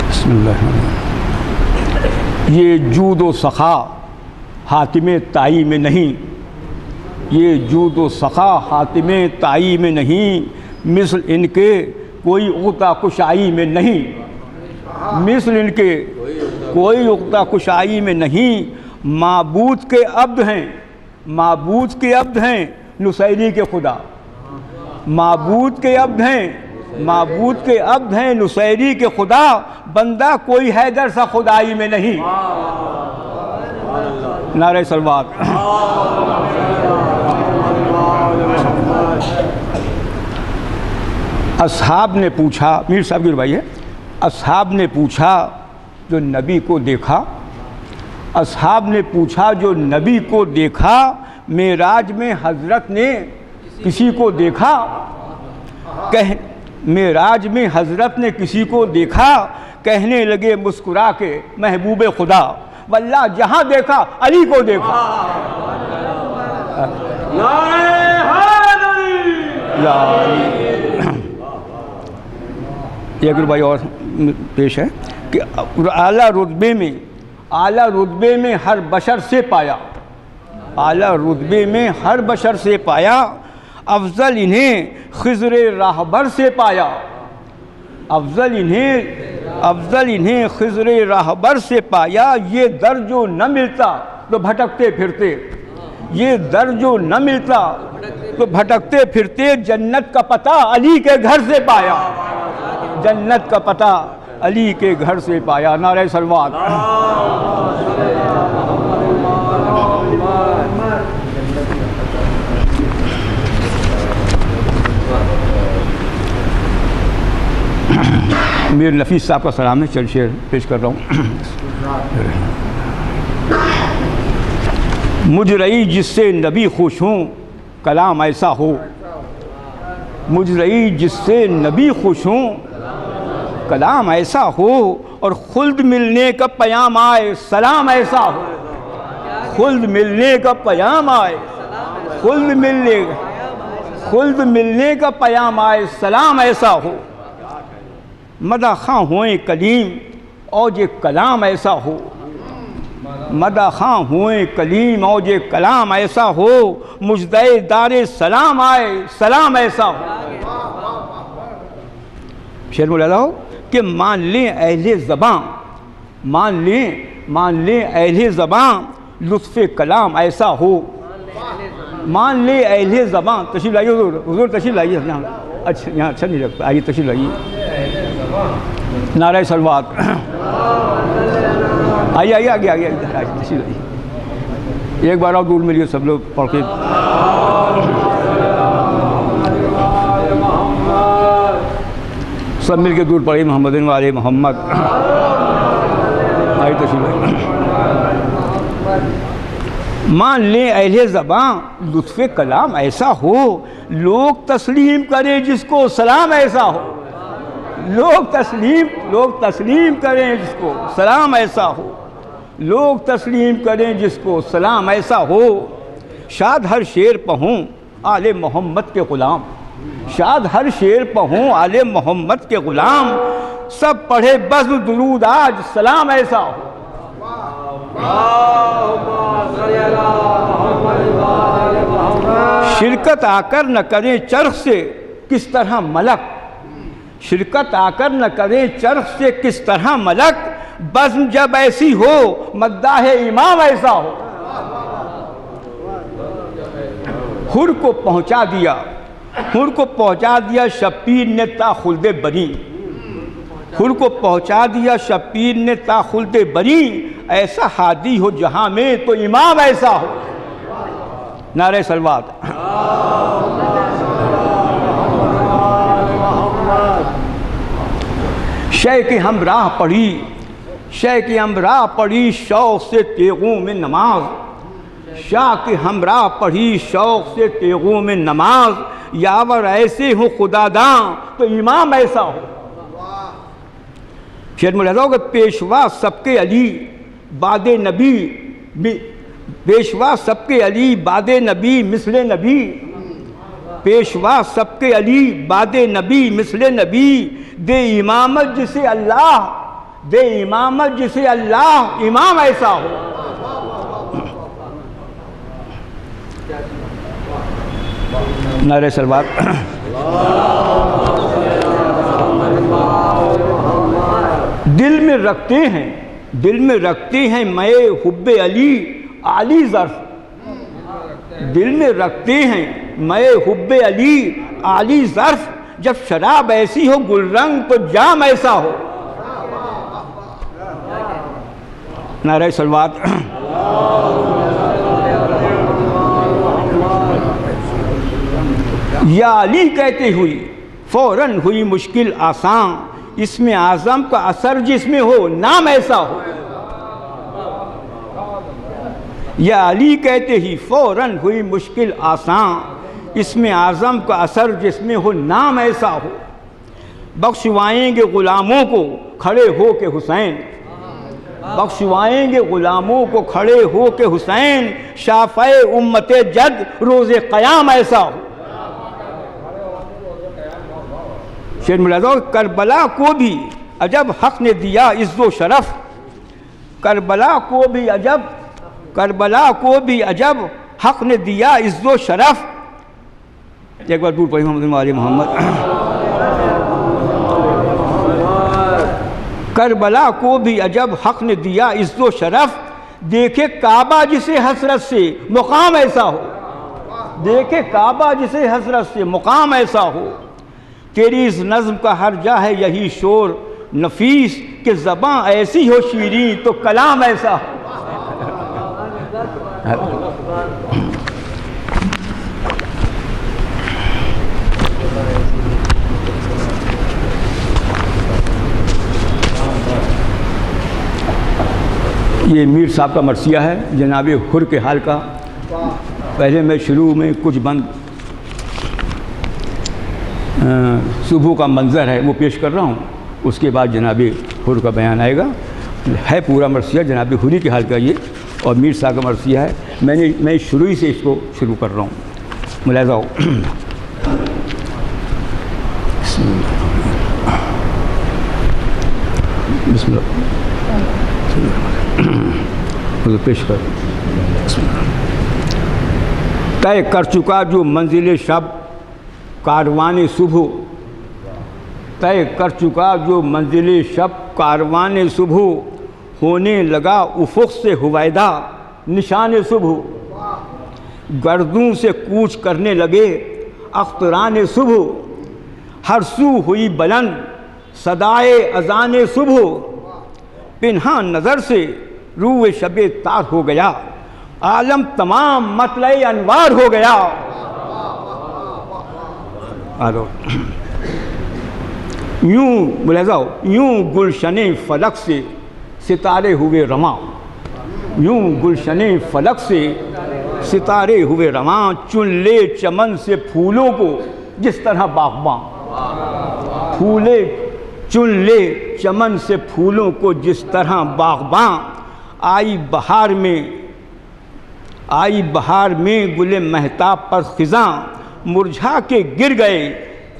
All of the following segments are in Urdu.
بسم اللہ یہ جود و سخا حاتم تائی میں نہیں، یہ جود و سخا حاتم تائی میں نہیں، مثل ان کے کوئی عقدہ کشائی میں نہیں، مثل ان کے کوئی عقدہ کشائی میں نہیں۔ معبود کے عبد ہیں، معبود کے عبد ہیں نصیری کے خدا، معبود کے عبد ہیں، معبود کے عبد ہیں نصیری کے خدا، بندہ کوئی حیدر سا خدائی میں نہیں۔ نعرہ صلوات۔ اصحاب نے پوچھا، میر صاحب کی روایت ہے، اصحاب نے پوچھا جو نبی کو دیکھا، اصحاب نے پوچھا جو نبی کو دیکھا، معراج میں حضرت نے کسی کو دیکھا، معراج میں حضرت نے کسی کو دیکھا، کہنے لگے مسکرا کے محبوب خدا، واللہ جہاں دیکھا علی کو دیکھا۔ ایک روایت اور پیش ہے کہ اعلیٰ رتبے میں ہر بشر سے پایا، اعلیٰ رتبے میں ہر بشر سے پایا، افضل انہیں خضر راہبر سے پایا، افضل انہیں خضر راہبر سے پایا، یہ در جو نہ ملتا تو بھٹکتے پھرتے، یہ در جو نہ ملتا تو بھٹکتے پھرتے، جنت کا پتہ علی کے گھر سے پایا، جنت کا پتہ علی کے گھر سے پایا۔ نعرہ صلوات۔ میر نفیس صاحب کا سلام ہے، چند شعر پیش کر رہا ہوں۔ مجھ رہی جس سے نبی خوش ہوں کلام ایسا ہو، مجھ رہی جس سے نبی خوش ہوں کلام ایسا ہو، اور خلد ملنے کا پیام آئے سلام ایسا ہو، خلد ملنے کا پیام آئے، خلد ملنے کا پیام آئے سلام ایسا ہو، مدح خواں ہوئیں کلیم اوج کلام ایسا ہو، مدح خواں ہوئیں کلیم اوج کلام ایسا ہو، مجدے دار سلام آئے سلام ایسا ہو۔ شعر میں لگا ہو کہ مان لیں اہل زباں، مان لیں اہل زباں لطف کلام ایسا ہو، مان لیں اہل زباں۔ تشریف لائیے حضور تشریف لائیے، اچھا یہاں اچھا نہیں لگتا، آئیے تشریف لائیے۔ نعرہ صلوات۔ آئیے آگے تشریف لائیے، ایک بار اور دور ملیے سب لوگ پڑھ کے۔ سب مل کے دور پڑھے محمد والے محمد۔ آئیے تشریف لائیے۔ مان لیں اہل زباں لطف کلام ایسا ہو، لوگ تسلیم کریں جس کو سلام ایسا ہو، لوگ تسلیم کریں جس کو سلام ایسا ہو، لوگ تسلیم کریں جس کو سلام ایسا ہو، شاد ہر شعر پہوں آل محمد کے غلام، شاد ہر شعر پہوں آل محمد کے غلام، سب پڑھے بزم درود آج سلام ایسا ہو۔ شرکت آ کر نہ کریں چرخ سے کس طرح ملک، شرکت آ کر نہ کریں چرخ سے کس طرح ملک، بزم جب ایسی ہو مداح امام ایسا ہو، حر کو پہنچا دیا شبیر نے تا خلد بری، حر کو پہنچا دیا شبیر نے تا خلد بری، ایسا ہادی ہو جہاں میں تو امام ایسا ہو۔ نعرہ صلوات۔ شے کی ہمراہ پڑھی شوق سے تیغوں میں نماز، شاہ کی ہمراہ پڑھی شوق سے تیغوں میں نماز، یاور ایسے ہو خدا داں تو امام ایسا ہو۔ شعر میں لہذا ہو کہ پیشوا سب کے علی باد نبی، پیشوا سب کے علی باد نبی مثل نبی، پیشوا سب کے علی باد نبی مثل نبی، دے امامت جسے اللہ، دے امامت جسے اللہ امام ایسا ہو۔ نعرہ صلوات۔ دل میں رکھتے ہیں، دل میں رکھتے ہیں میں حب علی عالی ظرف، دل میں رکھتے ہیں میں حب علی عالی ظرف، جب شراب ایسی ہو گل رنگ تو جام ایسا ہو۔ نعرہ صلوات۔ یا علی کہتے ہوئی فوراً ہوئی مشکل آسان، اس میں اعظم کا اثر جس میں ہو نام ایسا ہو۔ یا علی کہتے ہی فوراً ہوئی مشکل آسان، اس میں اعظم کا اثر جس میں ہو نام ایسا ہو۔ بخشوائیں گے غلاموں کو کھڑے ہو کے حسین، بخشوائیں گے غلاموں کو کھڑے ہو کے حسین، شافع امت جد روز قیام ایسا ہو۔ شعر ملاحظہ ہو، کربلا کو بھی عجب حق نے دیا عز و شرف، کربلا کو بھی عجب، کربلا کو بھی عجب حق نے دیا عز و شرف۔ ایک بار دور پڑھی محمد علی محمد۔ کربلا کو بھی عجب حق نے دیا عز و شرف، دیکھے کعبہ جسے حسرت سے مقام ایسا ہو، دیکھے کعبہ جسے حسرت سے مقام ایسا ہو۔ تیری اس نظم کا ہر جا ہے یہی شور نفیس، کہ زباں ایسی ہو شیریں تو کلام ایسا ہو۔ یہ میر صاحب کا مرثیہ ہے جناب حر کے حال کا۔ پہلے میں شروع میں کچھ بند صبح کا منظر ہے وہ پیش کر رہا ہوں، اس کے بعد جناب حر کا بیان آئے گا۔ ہے پورا مرثیہ جناب حری کے حال کا یہ، اور میر صاحب کا مرثیہ ہے۔ میں شروع ہی سے اس کو شروع کر رہا ہوں، ملاحظہ ہو۔ بسم اللہ پیش کر۔ طے کر چکا جو منزل شب کاروان صبح، طے کر چکا جو منزل شب کاروان صبح، ہونے لگا افق سے ہویدا نشان صبح، گردوں سے کوچ کرنے لگے اختران صبح، ہر سو ہوئی بلند صدائے اذان صبح، پنہان نظر سے روح شب تار ہو گیا، عالم تمام مطلع انوار ہو گیا۔ یوں ملاحظہ ہو، یوں گلشن فلک سے ستارے ہوئے رواں، یوں گلشن فلک سے ستارے ہوئے رواں، چن لے چمن سے پھولوں کو جس طرح باغباں، پھولے چن لے چمن سے پھولوں کو جس طرح باغباں، آئی بہار میں گل مہتاب پر خزاں، مرجھا کے گر گئے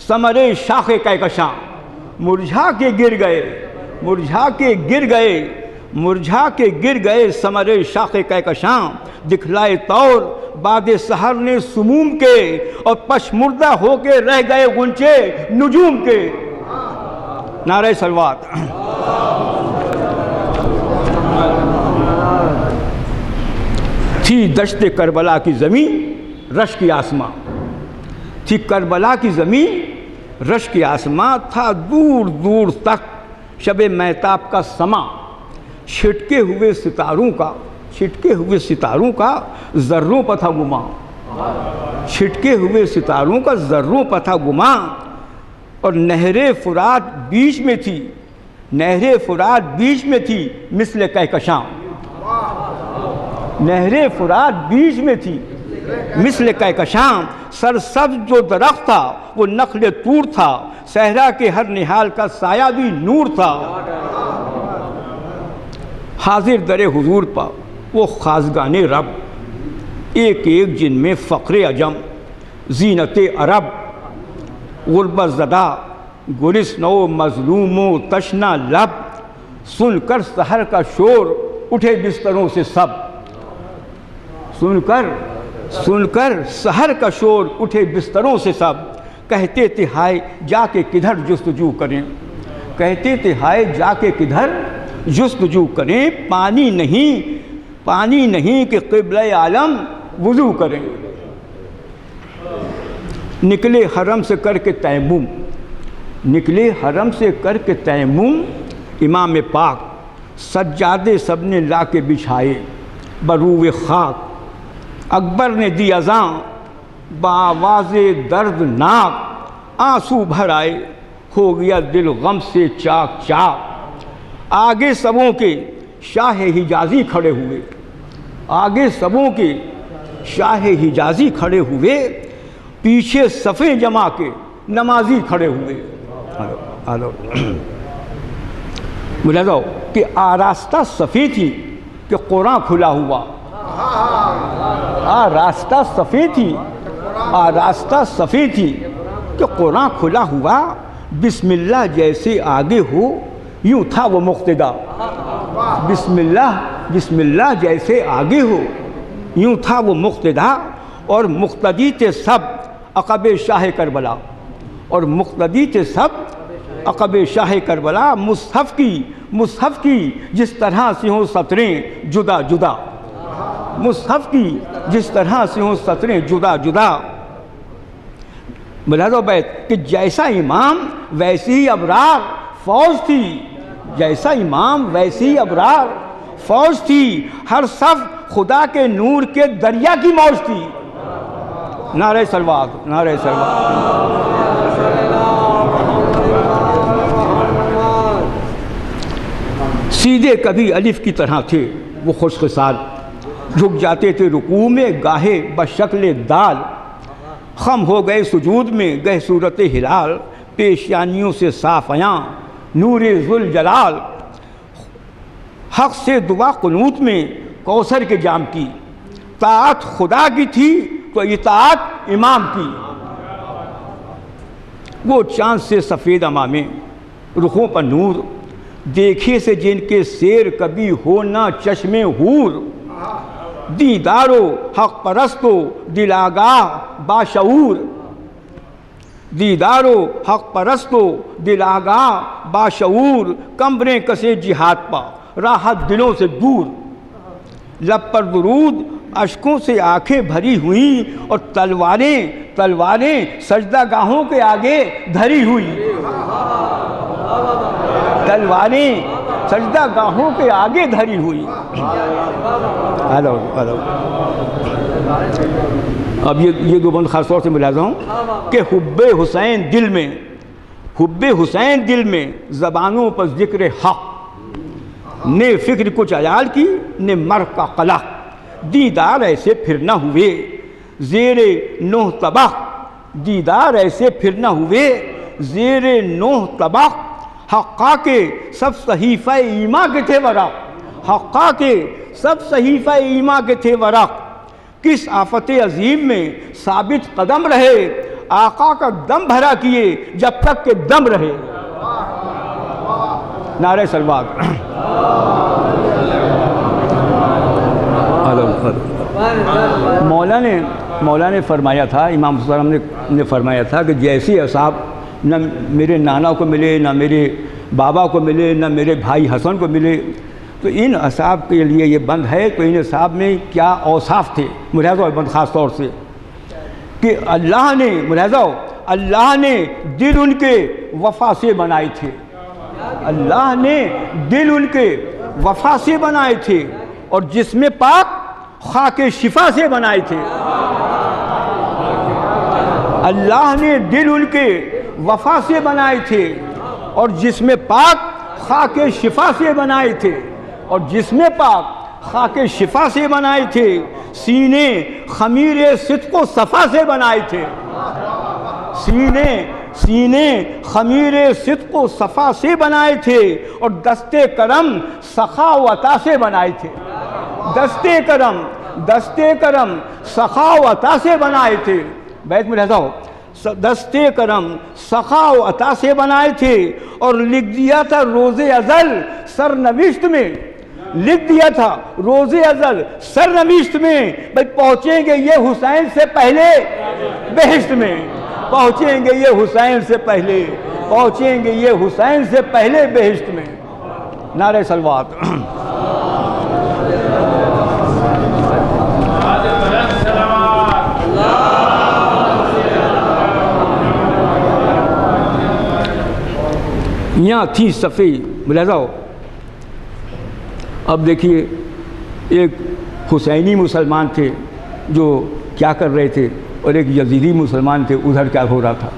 ثمرے شاخ کہکشاں، مرجھا کے گر گئے، مرجھا کے گر گئے، مرجھا کے گر گئے ثمرے شاخ کہکشاں، دکھلائے طور باد سحر نے سموم کے، اور پشمردہ ہو کے رہ گئے غنچے نجوم کے۔ نعرہ صلوات۔ تھی دشت کربلا کی زمین رش کی آسماں، تھی کربلا کی زمین رش کی آسماں، تھا دور دور تک شب مہتاب کا سما، چھٹکے ہوئے ستاروں کا، چھٹکے ہوئے ستاروں کا ذروں پر تھا گماں، چھٹکے ہوئے ستاروں کا ذروں پر تھا گماں، اور نہر فرات بیچ میں تھی، نہر فرات بیچ میں تھی مثل کہکشاں، نہر فرات بیچ میں تھی مثل کہکشاں سرسبز جو درخت تھا وہ نخل طور تھا، صحرا کے ہر نہال کا سایہ بھی نور تھا۔ حاضر در حضور پا وہ خازگان رب، ایک ایک جن میں فقر عجم زینت عرب، غربت زدہ گلشن و مظلوم و تشنا لب، سن کر سحر کا شور اٹھے بستروں سے سب، سن کر سحر کا شور اٹھے بستروں سے سب، کہتے تھے ہائے جا کے کدھر جستجو کریں، کہتے تھے ہائے جا کے کدھر جستجو کریں، پانی نہیں کہ قبلہ عالم وضو کریں۔ نکلے حرم سے کر کے تیمم، امام پاک سجادے سب نے لا کے بچھائے بروئے خاک، اکبر نے دی اذاں بآواز دردناک، آنسو بھر آئے ہو گیا دل غم سے چاک چاک، آگے سبوں کے شاہ حجازی کھڑے ہوئے، پیچھے صفیں جما کے نمازی کھڑے ہوئے۔ ملاحظہ ہو کہ آراستہ صفیں تھی کہ قرآن کھلا ہوا، آراستہ صفیں تھی کہ قرآن کھلا ہوا، بسم اللہ جیسے آگے ہو یوں تھا وہ مقتدا، بسم اللہ جیسے آگے ہو یوں تھا وہ مقتدا، اور مقتدی تھے سب عقب شاہ کربلا، مصحف کی جس طرح سے ہوں سطریں جدا جدا، مصحف کی جس طرح سے ہوں سطریں جدا جدا۔ ملاحظہ بیت کہ جیسا امام ویسی ہی ابرار فوج تھی، جیسا امام ویسی ہی ابرار فوج تھی، ہر صف خدا کے نور کے دریا کی موج تھی۔ نعرہ صلوات، نعرہ صلوات۔ سیدھے کبھی الف کی طرح تھے وہ خوش خصال، جھک جاتے تھے رکوع میں گاہے بشکل دال، خم ہو گئے سجود میں گئے صورت ہلال، پیشانیوں سے صاف عیاں نور ذوالجلال، حق سے دعا قنوت میں کوثر کے جام کی، طاعت خدا کی تھی تو اطاعت امام کی۔ وہ چاند سے سفید امامیں رخوں پر نور، دیکھے سے جن کے سیر کبھی ہو نہ چشم حور، دیدارو حق پرستو دل آگاہ باشعور، دیدارو حق پرستو دل آگاہ باشعور، کمریں کسے جہاد پا راحت دلوں سے دور، لب پر درود اشکوں سے آنکھیں بھری ہوئیں، اور تلواریں سجدہ گاہوں کے آگے دھری ہوئی، تلواریں سجدہ گاہوں کے آگے دھری ہوئی۔ اب یہ دو بند خاص طور سے ملاحظہ ہوں کہ حب حسین دل میں زبانوں پر ذکر حق، نے فکر کچھ عیال کی نے مر کا قلق، دیدار ایسے پھر نہ ہوئے زیر نوح طبق، دیدار ایسے پھر نہ ہوئے زیر نوح طبق، حقا کے سب صحیفہ ایمان کے تھے ورق، حقا کے سب صحیفہ ایمان کے تھے ورق، کس آفت عظیم میں ثابت قدم رہے، آقا کا دم بھرا کیے جب تک کہ دم رہے۔ نعرہ صلوات۔ مولا نے فرمایا تھا، امام صلی اللہ علیہ وسلم نے فرمایا تھا کہ جیسے اصحاب نہ میرے نانا کو ملے، نہ میرے بابا کو ملے، نہ میرے بھائی حسن کو ملے، تو ان اصحاب کے لیے یہ بند ہے تو ان اصحاب میں کیا اوصاف تھے۔ ملاحظہ بند خاص طور سے کہ اللہ نے دل ان کے وفا سے بنائے تھے، اللہ نے دل ان کے وفا سے بنائے تھے، اور جسم پاک خاک شفا سے بنائے تھے۔ اللہ نے دل ان کے وفا سے بنائے تھے، اور جسم پاک خاک شفا سے بنائے تھے، اور جسم پاک خاک شفا سے بنائے تھے، سینے خمیر صدق و صفا سے بنائے تھے، سینے خمیر صدق و صفا سے بنائے تھے، اور دستے کرم سخا و عطا سے بنائے تھے، دستے کرم سخا و عطا سے بنائے تھے۔ بیت میں رہتا ہو، دستے کرم سخا و عطا سے بنائے تھے، اور لکھ دیا تھا روز ازل سرنوشت میں، لکھ دیا تھا روز ازل سرنوشت میں، بھئی پہنچیں گے یہ حسین سے پہلے بہشت میں، پہنچیں گے یہ حسین سے پہلے، پہنچیں گے یہ حسین سے پہلے بہشت میں۔ نعرہ صلوات۔ یہاں تھی صفی، ملاحظہ ہو۔ اب دیکھیے ایک حسینی مسلمان تھے جو کیا کر رہے تھے، اور ایک یزیدی مسلمان تھے، ادھر کیا ہو رہا تھا۔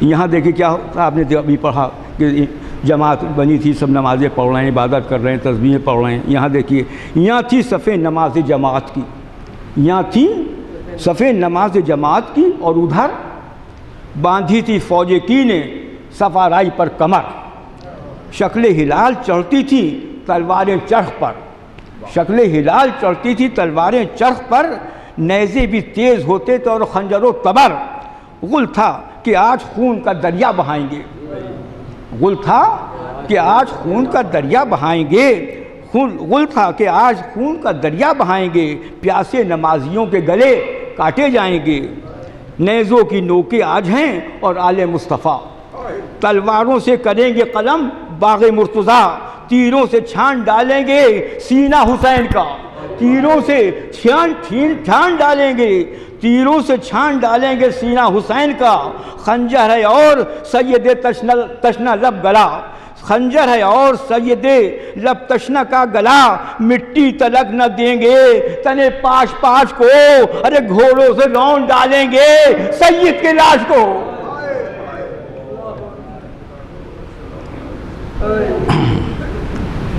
یہاں دیکھیے کیا ہوتا، آپ نے ابھی پڑھا کہ جماعت بنی تھی، سب نمازیں پڑھ رہے ہیں، عبادت کر رہے ہیں، تسبیحیں پڑھ رہے ہیں۔ یہاں دیکھیے یہاں تھی صفِ نماز جماعت کی، یہاں تھی صفِ نماز جماعت کی، اور ادھر باندھی تھی فوج کی نے صفارائی پر کمر، شکل ہلال چڑھتی تھی تلواریں چرخ پر، شکل ہلال چڑھتی تھی تلواریں چرخ پر، نیزے بھی تیز ہوتے تھے اور خنجر و تبر، غل تھا کہ آج خون کا دریا بہائیں گے، غل تھا کہ آج خون کا دریا بہائیں گے، غل تھا کہ آج خون کا دریا بہائیں گے، پیاسے نمازیوں کے گلے کاٹے جائیں گے، نیزوں کی نوکیں آج ہیں اور آل مصطفیٰ، تلواروں سے کریں گے قلم باغ مرتضیٰ، تیروں سے چھان ڈالیں گے سینہ حسین کا، تیروں سے چھان ڈالیں گے، تیروں سے چھان ڈالیں گے سینہ حسین کا، خنجر ہے اور سید تشنہ لب گلا، خنجر ہے اور سید لب تشنہ کا گلا، مٹی تلک نہ دیں گے تنے پاش پاش کو، ارے گھوڑوں سے رون ڈالیں گے سید کے لاش کو۔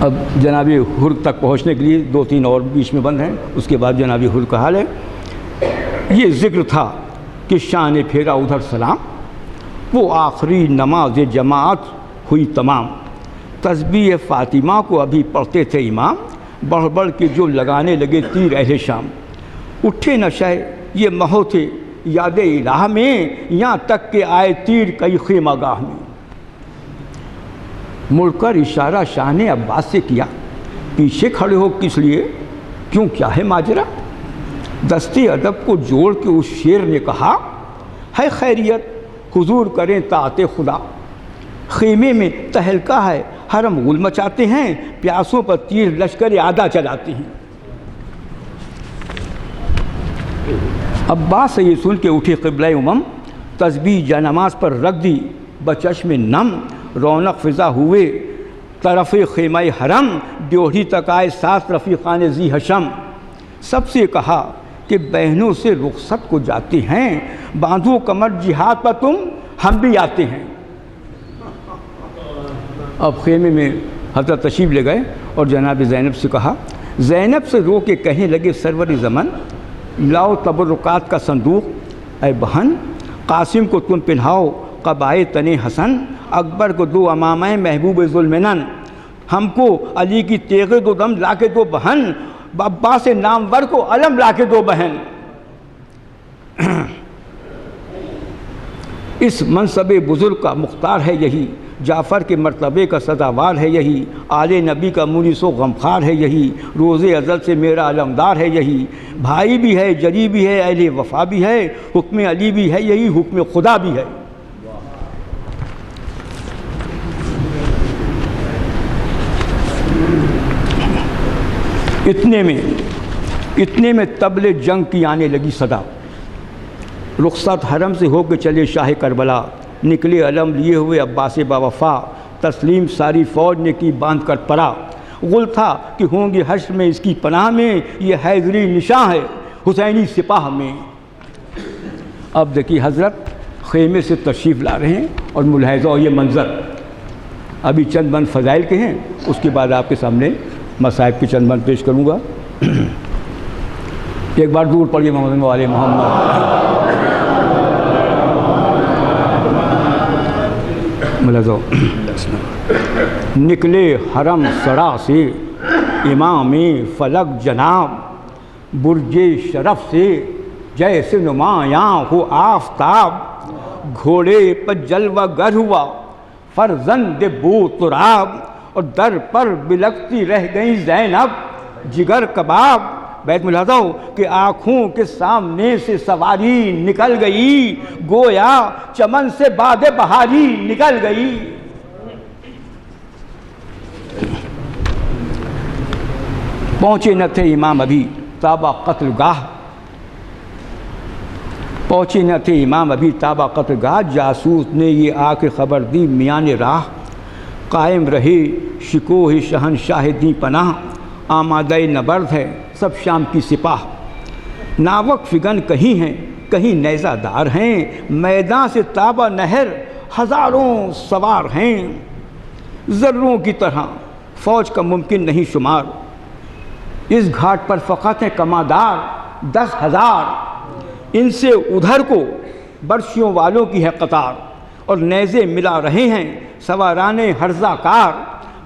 اب جناب حر تک پہنچنے کے لیے 2-3 اور بیچ میں بند ہیں، اس کے بعد جناب حر کا حال ہے۔ یہ ذکر تھا کہ شان پھیرا ادھر سلام، وہ آخری نماز جماعت ہوئی تمام، تسبیح فاطمہ کو ابھی پڑھتے تھے امام، بڑھ بڑھ کے جو لگانے لگے تیر اہل شام، اٹھے نشہ یہ مہو تھے یاد الہ میں، یہاں تک کہ آئے تیر کئی خیمہ گاہ میں، مڑ کر اشارہ شاہ نے عباس سے کیا، پیچھے کھڑے ہو کس لیے، کیوں کیا ہے ماجرا، دستے ادب کو جوڑ کے اس شیر نے کہا، ہے خیریت حضور کریں طاعت خدا، خیمے میں تہلکہ ہے حرم غل مچاتے ہیں، پیاسوں پر تیر لشکر آدھا چلاتے ہیں۔ عباس سے یہ سن کے اٹھے قبلہ امم، تسبیح جا نماز پر رکھ دی بچشم نم، رونق فضا ہوئے طرف خیمہ حرم، ڈیوڑھی تک آئے 7 رفیقان ذی حشم، سب سے کہا کہ بہنوں سے رخصت کو جاتے ہیں، باندھو کمر جہاد پر تم ہم بھی آتے ہیں۔ اب خیمے میں حضرت تشریف لے گئے اور جناب زینب سے کہا، زینب سے رو کے کہنے لگے سرور زمن، لاؤ تبرکات کا صندوق، اے بہن قاسم کو تم پہناؤ قبائے تن حسن، اکبر کو 2 امامہ محبوب ذوالمنن، ہم کو علی کی تیغ دو دم لا کے دو بہن، عباس نامور کو علم لا کے دو بہن۔ اس منصب بزرگ کا مختار ہے یہی، جعفر کے مرتبے کا سزاوار ہے یہی، آل نبی کا مونس و غمخوار ہے یہی، روز ازل سے میرا علمدار ہے یہی، بھائی بھی ہے جری بھی ہے اہل وفا بھی ہے، حکم علی بھی ہے یہی، حکم خدا بھی ہے۔ اتنے میں طبل جنگ کی آنے لگی صدا، رخصت حرم سے ہو کے چلے شاہ کربلا، نکلے علم لیے ہوئے عباس باوفا، تسلیم ساری فوج نے کی باندھ کر پرا، غل تھا کہ ہوں گے حشر میں اس کی پناہ میں، یہ حیدری نشاں ہے حسینی سپاہ میں۔ اب دیکھیے حضرت خیمے سے تشریف لا رہے ہیں، اور ملاحظہ یہ منظر ابھی چند بند فضائل کے ہیں، اس کے بعد آپ کے سامنے مصائب کے چند بند پیش کروں گا۔ ایک بار دور پڑھیے محمد والے محمد ملازو نکلے حرم سرا سے امام فلک جناب برج شرف سے جیسے نمایاں ہو آفتاب گھوڑے پر جلوہ گر ہوا فرزند بو تراب اور در پر بلکتی رہ گئی زینب جگر کباب بیت ملاحظہ ہو کہ آنکھوں کے سامنے سے سواری نکل گئی گویا چمن سے باد بہاری نکل گئی. پہنچے نہ تھے امام ابھی تابہ قتل گاہ پہنچے نہ تھے امام ابھی تابہ قتل گاہ جاسوس نے یہ آ کے خبر دی میان راہ قائم رہے شکوہ شہنشاہ دی پناہ آمادہ نبرد ہے سب شام کی سپاہ ناوک فگن کہیں ہیں کہیں نیزہ دار ہیں میدان سے تابہ نہر ہزاروں سوار ہیں ذروں کی طرح فوج کا ممکن نہیں شمار اس گھاٹ پر فقط ہیں کمادار 10,000 ان سے ادھر کو برشیوں والوں کی ہے قطار اور نیزے ملا رہے ہیں سواران ہرزہ کار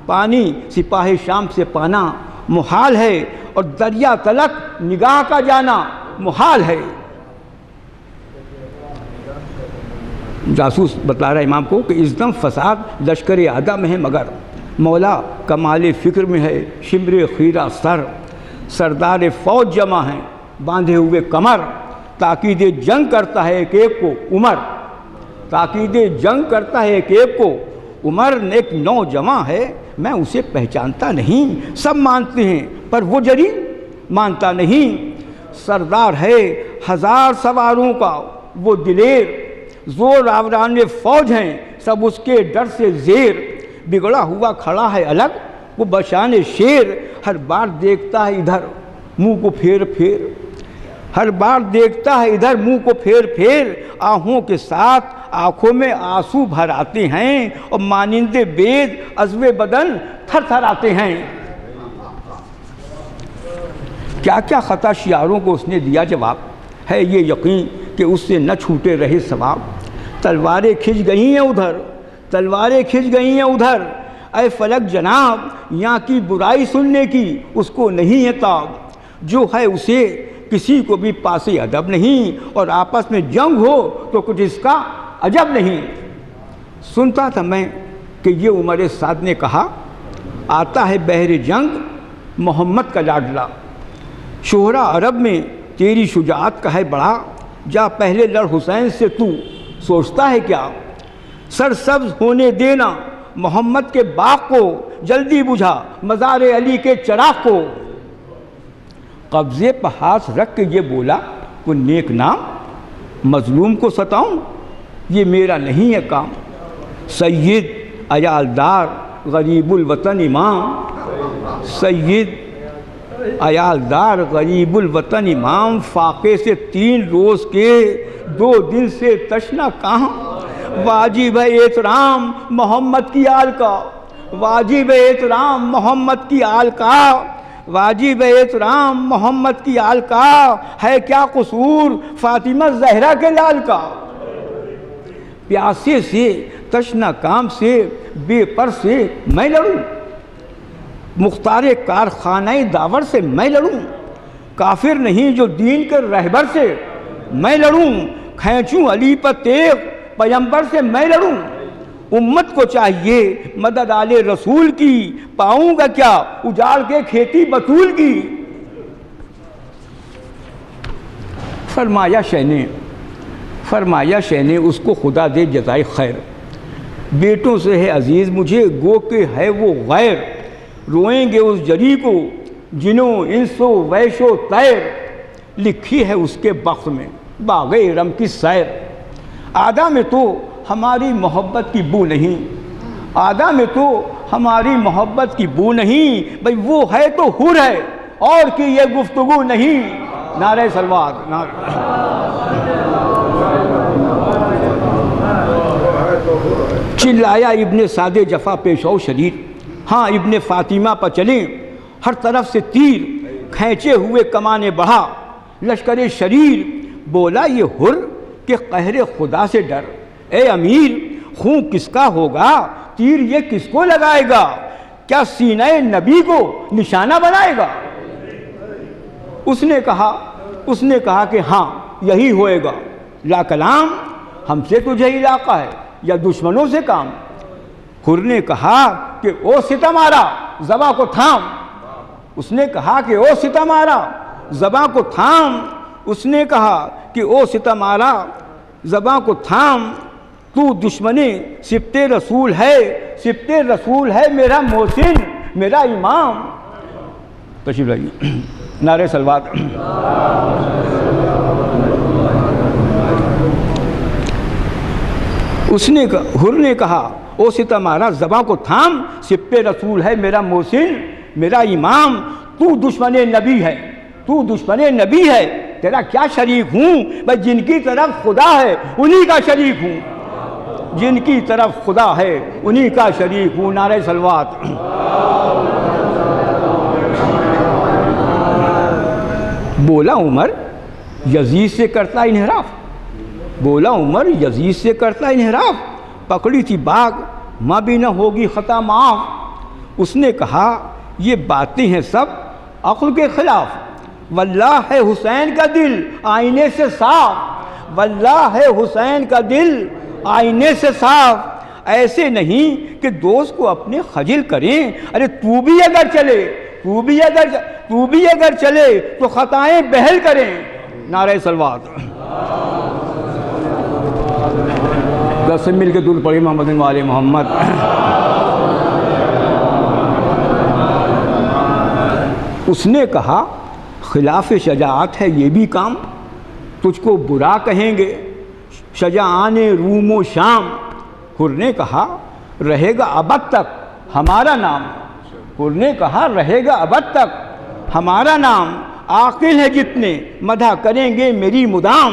پانی سپاہ شام سے پانا محال ہے اور دریا تلک نگاہ کا جانا محال ہے. جاسوس بتلا رہا ہے امام کو کہ اس دم فساد لشکر اعداء میں ہے مگر مولا کمال فکر میں ہے شمر خیرہ سر سردار فوج جمع ہیں باندھے ہوئے کمر تاکید جنگ کرتا ہے ایک ایک کو عمر تاکید جنگ کرتا ہے ایک ایک کو عمر ایک نوجواں ہے میں اسے پہچانتا نہیں سب مانتے ہیں پر وہ جری مانتا نہیں سردار ہے 1000 سواروں کا وہ دلیر زور آوران فوج ہیں سب اس کے ڈر سے زیر بگڑا ہوا کھڑا ہے الگ وہ بشان شیر ہر بار دیکھتا ہے ادھر منہ کو پھیر پھیر ہر بار دیکھتا ہے ادھر منہ کو پھیر پھیر آہوں کے ساتھ آنکھوں میں آنسو بھر آتے ہیں اور مانند بید عزم بدن تھر تھر آتے ہیں. کیا کیا خطا شیاروں کو اس نے دیا جواب ہے یہ یقین کہ اس سے نہ چھوٹے رہے ثواب تلواریں کھنچ گئی ہیں ادھر تلواریں کھنچ گئی ہیں ادھر اے فلک جناب یہاں کی برائی سننے کی اس کو نہیں ہے تاب جو ہے اسے کسی کو بھی پاس ادب نہیں اور آپس میں جنگ ہو تو کچھ اس کا عجب نہیں. سنتا تھا میں کہ یہ عمر سعد نے کہا آتا ہے بحر جنگ محمد کا لاڈلا شہرا عرب میں تیری شجاعت کا ہے بڑا جا پہلے لڑ حسین سے تو سوچتا ہے کیا سر سبز ہونے دینا محمد کے باغ کو جلدی بجھا مزار علی کے چراغ کو. قبضے پر ہاتھ رکھ کے یہ بولا وہ نیک نام مظلوم کو ستاؤں یہ میرا نہیں ہے کام سید عیالدار غریب الوطن امام سید عیالدار غریب الوطن امام فاقے سے 3 روز کے 2 دن سے تشنا کہاں واجب ہے احترام محمد کی آل کا واجب احترام محمد کی آل کا واجب احترام محمد کی آل کا ہے کیا قصور فاطمہ زہرا کے لال کا پیاسے سے تشنا کام سے بے پر سے میں لڑوں مختار کارخانہ داور سے میں لڑوں کافر نہیں جو دین کے رہبر سے میں لڑوں کھینچوں علی پر تیغ پیمبر سے میں لڑوں امت کو چاہیے مدد آل رسول کی پاؤں گا کیا اجاڑ کے کھیتی بطول کی. فرمایا شہ نے اس کو خدا دے جزائے خیر بیٹوں سے ہے عزیز مجھے گو کہ ہے وہ غیر روئیں گے اس جری کو جنوں انسو ویشو طیر لکھی ہے اس کے بخت میں باغ ارم کی سیر. آدھا میں تو ہماری محبت کی بو نہیں آدھا میں تو ہماری محبت کی بو نہیں بھئی وہ ہے تو حر ہے اور کی یہ گفتگو نہیں. نعرہ سلوات چلایا ابن سعد جفا پیشو شدید ہاں ابن فاطمہ پر چلیں ہر طرف سے تیر کھینچے ہوئے کمانے بڑھا لشکر شریر، بولا یہ حر کہ قہر خدا سے ڈر، اے امیر خون کس کا ہوگا، تیر یہ کس کو لگائے گا، کیا سینہ نبی کو نشانہ بنائے گا؟ اس نے کہا کہ ہاں یہی ہوئے گا، لا کلام ہم سے تجھے علاقہ ہے یا دشمنوں سے کام؟ حر نے کہا کہ او ستم آرا زباں کو تھام، اس نے کہا کہ او ستم آرا زباں کو تھام، اس نے کہا کہ او ستم آرا زباں کو تھام، تو دشمن سبت رسول ہے، سبت رسول ہے میرا محسن میرا امام۔ تشریف لائیے، نعرہ صلوات۔ حر نے کہا او ستم آرا زباں کو تھام، سبت رسول ہے میرا محسن میرا امام، تو دشمن نبی ہے، تو دشمن نبی ہے، تیرا کیا شریک ہوں، بس جن کی طرف خدا ہے انہی کا شریک ہوں، جن کی طرف خدا ہے انہی کا شریک ہوں۔ نعرہ صلوات۔ بولا عمر یزید سے کرتا انحراف، بولا عمر یزید سے کرتا انحراف، پکڑی تھی باغ ماں بھی نہ ہوگی خطا معاف۔ اس نے کہا یہ باتیں ہیں سب عقل کے خلاف، واللہ ہے حسین کا دل آئینے سے صاف، واللہ ہے حسین کا دل آئینے سے صاف، ایسے نہیں کہ دوست کو اپنے خجل کریں، ارے تو بھی اگر چلے تو خطائیں بہل کریں۔ نعرہ صلوات۔ دس سے مل کے درود پڑھی محمد و آل محمد۔ اس نے کہا خلاف شجاعت ہے یہ بھی کام، تجھ کو برا کہیں گے شجاعان روم و شام۔ حر نے کہا رہے گا ابد تک ہمارا نام، حر نے کہا رہے گا ابد تک ہمارا نام، عاقل ہے جتنے مدح کریں گے میری مدام،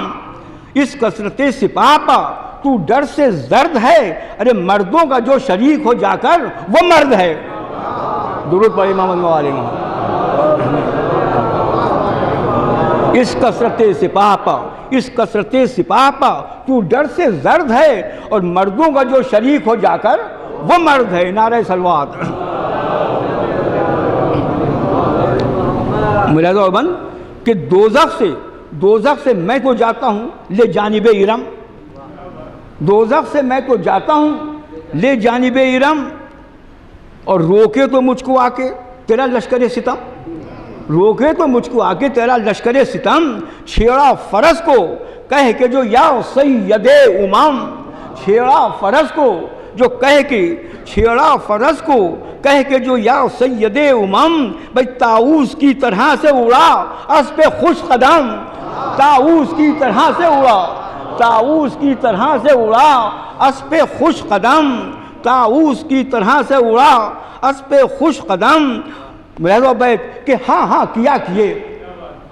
اس کثرت سپاہ پا تو ڈر سے زرد ہے، ارے مردوں کا جو شریک ہو جا کر وہ مرد ہے۔ درود پڑھیں محمد و آل محمد۔ اس کثرت سپاہ پا، اس کثرت سپاہ پا تو ڈر سے زرد ہے، اور مردوں کا جو شریک ہو جا کر وہ مرد ہے۔ نعرہ صلوات۔ ملاحظہ اور بند کہ دوزخ سے میں تو جاتا ہوں لے جانب ارم، دوزخ سے میں تو جاتا ہوں لے جانب ارم، اور روکے تو مجھ کو آ کے تیرا لشکر ستم، روکے تو مجھ کو آ کے تیرا لشکر ستم، چھیڑا فرس کو کہہ کے جو یا سید امام، چھیڑا فرس کو جو کہہ کے، چھیڑا فرس کو کہہ کے جو یا سید امام، بھئی طاؤس کی طرح سے اڑا اسب خوش قدم، طاؤس کی طرح سے اڑا، طاؤس کی طرح سے اڑا اسب خوش قدم، طاؤس کی طرح سے اڑا اسب خوش قدم۔ میرا بیت کہ ہاں ہاں کیا کیے،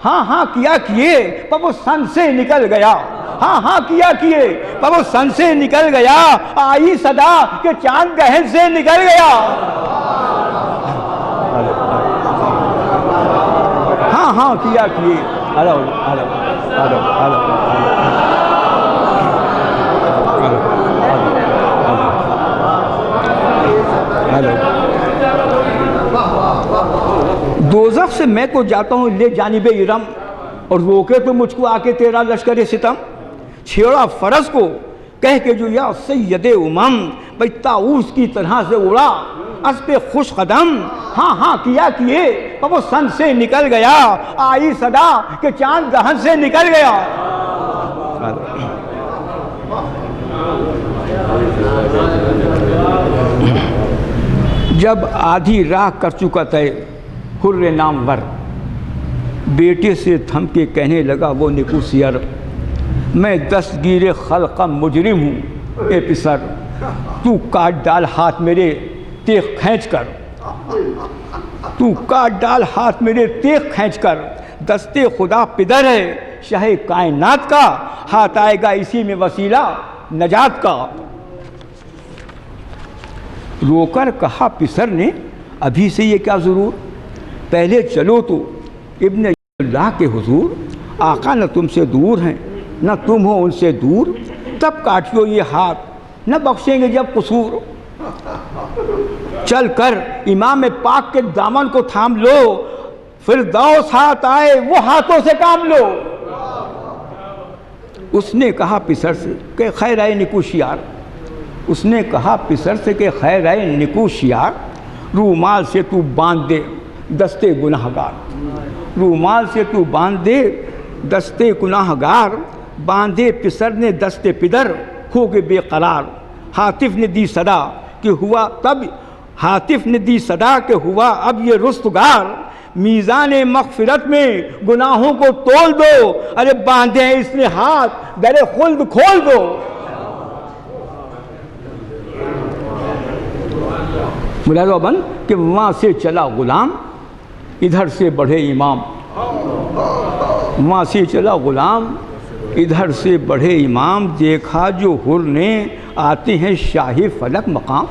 ہاں ہاں کیا کیے پر وہ سن سے نکل گیا، ہاں ہاں کیا کیے پر وہ سن سے نکل گیا، آئی صدا کہ چاند گہن سے نکل گیا، ہاں ہاں کیا کیے۔ دوزخ سے میں تو جاتا ہوں لے جانب ارم، اور روکے تو مجھ کو آ کے تیرا لشکر ستم، چھیڑا فرس کو کہہ کے جو یا سید امم، بھئی طاؤس کی طرح سے اڑا اسب خوش قدم، ہاں ہاں کیا کیے پر وہ سن سے نکل گیا، آئی صدا کہ چاند گہن سے نکل گیا۔ جب آدھی راہ کر چکا طے حر نامور، بیٹے سے تھم کے کہنے لگا وہ نکو سیر، میں دستگیر خلق مجرم ہوں اے پسر، تو کاٹ ڈال ہاتھ میرے تیغ کھینچ کر، تو کاٹ ڈال ہاتھ میرے تیغ کھینچ کر، دست خدا پدر ہے شاہ کائنات کا، ہاتھ آئے گا اسی میں وسیلہ نجات کا۔ رو کر کہا پسر نے ابھی سے یہ کیا ضرور، پہلے چلو تو ابن اللہ کے حضور، آقا نہ تم سے دور ہیں نہ تم ہو ان سے دور، تب کاٹیو یہ ہاتھ نہ بخشیں گے جب قصور۔ چل کر امام پاک کے دامن کو تھام لو، فردوس ہاتھ آئے وہ ہاتھوں سے کام لو۔ اس نے کہا پسر سے کہ خیر آئے نکوشیار، اس نے کہا پسر سے کہ خیر آئے نکوشیار، رومال سے تو باندھ دے دستے گناہ گار، رومال سے تو باندھ دے دستے گناہ گار، باندھے پسر نے دستے پدر ہو گئے بے قرار۔ ہاتف نے دی صدا کہ ہوا تب، ہاتف نے دی صدا کہ ہوا اب یہ رستگار، میزان مغفرت میں گناہوں کو تول دو، ارے باندھے اس نے ہاتھ در خلد کھول دو۔ ملاحظہ بن کہ وہاں سے چلا غلام ادھر سے بڑھے امام، وہاں سے چلا غلام ادھر سے بڑھے امام، دیکھا جو حر نے آتے ہیں شاہ فلک مقام،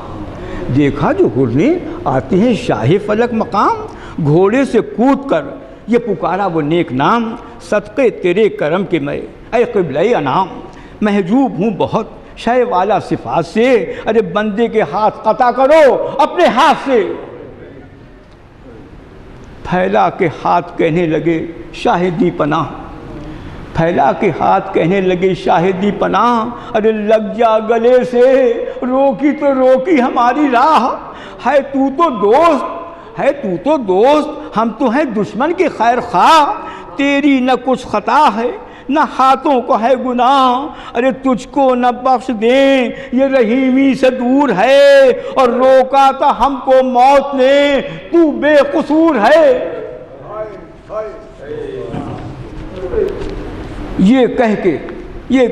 دیکھا جو حر نے آتے ہیں شاہ فلک مقام، گھوڑے سے کود کر یہ پکارا وہ نیک نام، صدقے تیرے کرم کے میں اے قبلہ انام، محجوب ہوں بہت شے والا صفات سے، ارے بندے کے ہاتھ قطع کرو اپنے ہاتھ سے۔ پھیلا کے ہاتھ کہنے لگے شاہدی پناہ، پھیلا کے ہاتھ کہنے لگے شاہدی پناہ، ارے لگ جا گلے سے روکی تو روکی ہماری راہ، ہے تو تو دوست، ہے تو تو دوست، ہم تو ہیں دشمن کے خیر خواہ، تیری نہ کچھ خطا ہے نہ ہاتھوں کو ہے گناہ، ارے تجھ کو نہ بخش دیں یہ رحیمی سے دور ہے، اور روکا تھا ہم کو موت نے تو بے قصور ہے۔ یہ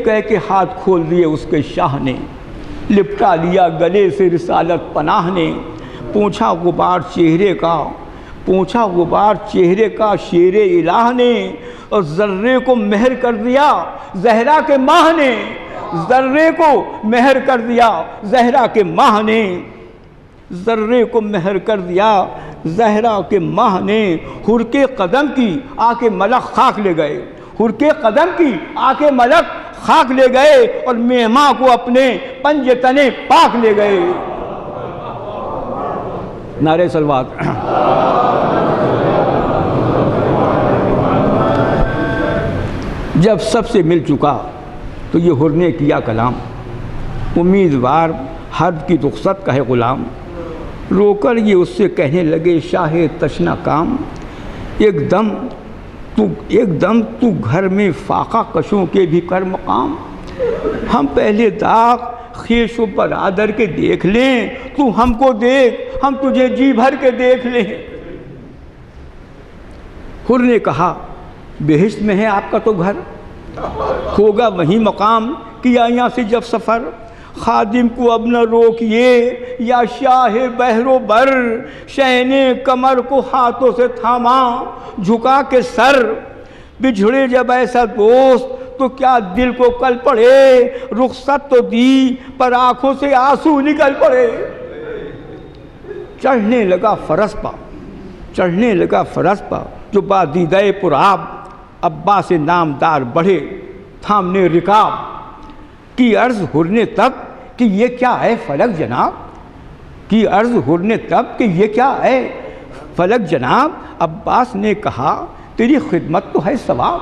کہہ کے ہاتھ کھول دیے اس کے شاہ نے، لپٹا لیا گلے سے رسالت پناہ نے، پوچھا غبار چہرے کا، پوچھا غبار چہرے کا شیر الہ نے، اور ذرے کو مہر کر دیا زہرا کے ماہ نے، ذرے کو مہر کر دیا زہرا کے ماہ نے، ذرے کو مہر کر دیا زہرا کے ماہ نے، حر کے قدم کی آ کے ملک خاک لے گئے، حر کے قدم کی آ کے ملک خاک لے گئے، اور مہماں کو اپنے پنجے تنے پاک لے گئے۔ نعرہ صلوات۔ جب سب سے مل چکا تو یہ حر نے کیا کلام، امیدوار حد کی رخصت کا ہے غلام، رو کر یہ اس سے کہنے لگے شاہ تشنا کام، ایک دم تو گھر میں فاقہ کشوں کے بھی کر مقام، ہم پہلے داغ خیش و برادر کے دیکھ لیں، تو ہم کو دیکھ ہم تجھے جی بھر کے دیکھ لیں۔ حر نے کہا بہشت میں ہے آپ کا تو گھر، ہوگا وہی مقام کیا یہاں سے جب سفر، خادم کو اب نہ روکیے یا شاہ بحر و بر، شہن کمر کو ہاتھوں سے تھاما جھکا کے سر، بچھڑے جب ایسا دوست تو کیا دل کو کل پڑے، رخصت تو دی پر آنکھوں سے آنسو نکل پڑے۔ چڑھنے لگا فرس پا، چڑھنے لگا فرس پا، جو بادیدہ پرآب عباس نامدار بڑھے تھامنے رکاب، کی عرض حر نے تب کہ یہ کیا ہے فلک جناب، کی عرض حر نے تب کہ یہ کیا ہے فلک جناب، عباس نے کہا تیری خدمت تو ہے ثواب،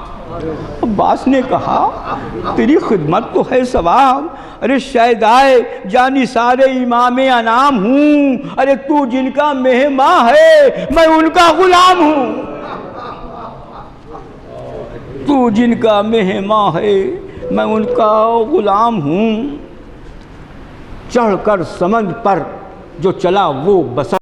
عباس نے کہا تیری خدمت تو ہے ثواب، ارے شہدائے جانی سارے امام انعام ہوں، ارے تو جن کا مہماں ہے میں ان کا غلام ہوں، تو جن کا مہماں ہے میں ان کا غلام ہوں۔ چڑھ کر سمند پر جو چلا وہ بسر